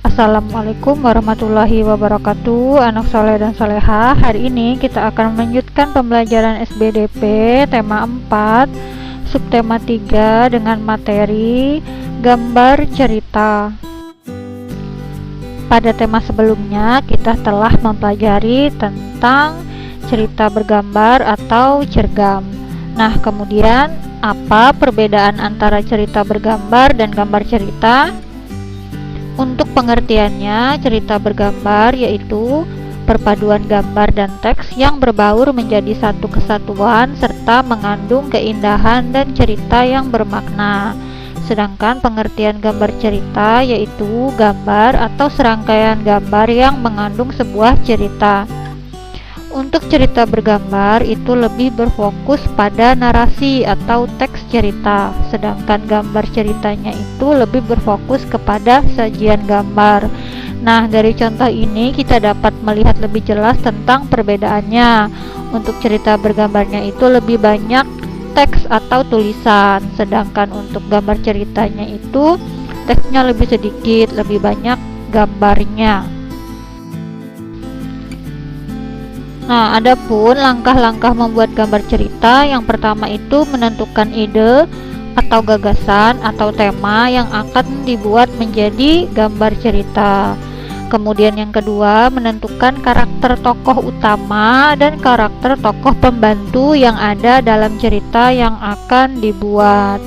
Assalamualaikum warahmatullahi wabarakatuh. Anak soleh dan soleha, hari ini kita akan melanjutkan pembelajaran SBDP tema 4 subtema 3 dengan materi gambar cerita. Pada tema sebelumnya kita telah mempelajari tentang cerita bergambar atau cergam. Nah, kemudian apa perbedaan antara cerita bergambar dan gambar cerita? Untuk pengertiannya, cerita bergambar yaitu perpaduan gambar dan teks yang berbaur menjadi satu kesatuan serta mengandung keindahan dan cerita yang bermakna. Sedangkan pengertian gambar cerita yaitu gambar atau serangkaian gambar yang mengandung sebuah cerita. Untuk cerita bergambar itu lebih berfokus pada narasi atau teks cerita, sedangkan gambar ceritanya itu lebih berfokus kepada sajian gambar. Nah, dari contoh ini kita dapat melihat lebih jelas tentang perbedaannya. Untuk cerita bergambarnya itu lebih banyak teks atau tulisan, sedangkan untuk gambar ceritanya itu teksnya lebih sedikit, lebih banyak gambarnya. Nah, adapun langkah-langkah membuat gambar cerita, yang pertama itu menentukan ide atau gagasan atau tema yang akan dibuat menjadi gambar cerita. Kemudian yang kedua, menentukan karakter tokoh utama dan karakter tokoh pembantu yang ada dalam cerita yang akan dibuat.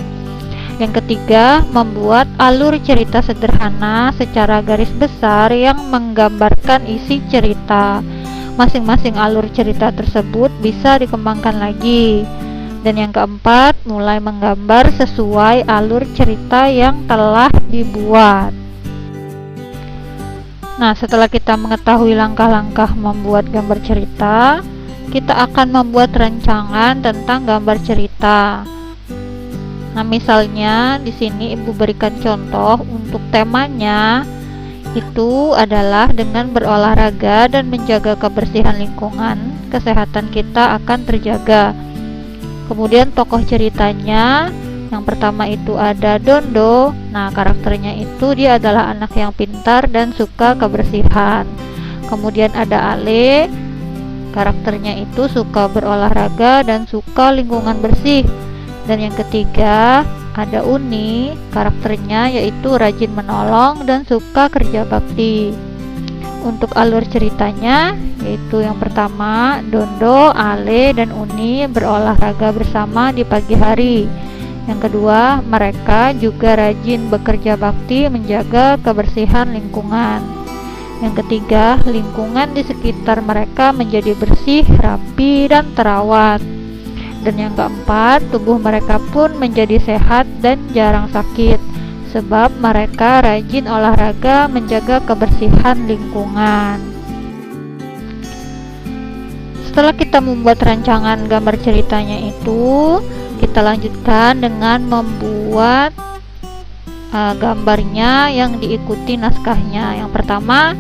Yang ketiga, membuat alur cerita sederhana secara garis besar yang menggambarkan isi cerita. Masing-masing alur cerita tersebut bisa dikembangkan lagi. Dan yang keempat, mulai menggambar sesuai alur cerita yang telah dibuat. Nah, setelah kita mengetahui langkah-langkah membuat gambar cerita, kita akan membuat rancangan tentang gambar cerita. Nah, misalnya di sini Ibu berikan contoh untuk temanya itu adalah dengan berolahraga dan menjaga kebersihan lingkungan, kesehatan kita akan terjaga. Kemudian tokoh ceritanya yang pertama itu ada Dondo. Nah, karakternya itu dia adalah anak yang pintar dan suka kebersihan. Kemudian ada Ale, karakternya itu suka berolahraga dan suka lingkungan bersih. Dan yang ketiga ada Uni, karakternya yaitu rajin menolong dan suka kerja bakti. Untuk alur ceritanya yaitu yang pertama, Dondo, Ale, dan Uni berolahraga bersama di pagi hari. Yang kedua, mereka juga rajin bekerja bakti menjaga kebersihan lingkungan. Yang ketiga, lingkungan di sekitar mereka menjadi bersih, rapi, dan terawat. Dan yang keempat, tubuh mereka pun menjadi sehat dan jarang sakit, sebab mereka rajin olahraga menjaga kebersihan lingkungan. Setelah kita membuat rancangan gambar ceritanya itu, kita lanjutkan dengan membuat gambarnya yang diikuti naskahnya. Yang pertama,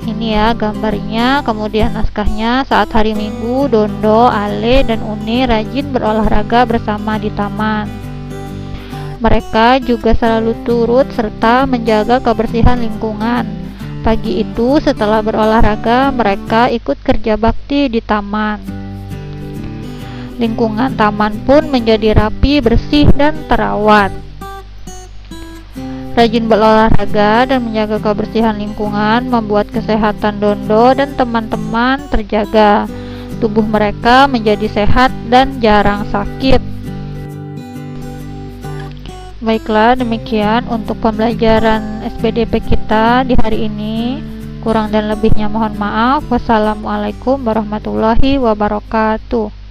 ini ya gambarnya, kemudian naskahnya. Saat hari Minggu, Dondo, Ale, dan Uni rajin berolahraga bersama di taman. Mereka juga selalu turut serta menjaga kebersihan lingkungan. Pagi itu setelah berolahraga, mereka ikut kerja bakti di taman. Lingkungan taman pun menjadi rapi, bersih, dan terawat. Rajin berolahraga dan menjaga kebersihan lingkungan membuat kesehatan Dondo dan teman-teman terjaga. Tubuh mereka menjadi sehat dan jarang sakit. Baiklah, demikian untuk pembelajaran SBDP kita di hari ini. Kurang dan lebihnya mohon maaf. Wassalamualaikum warahmatullahi wabarakatuh.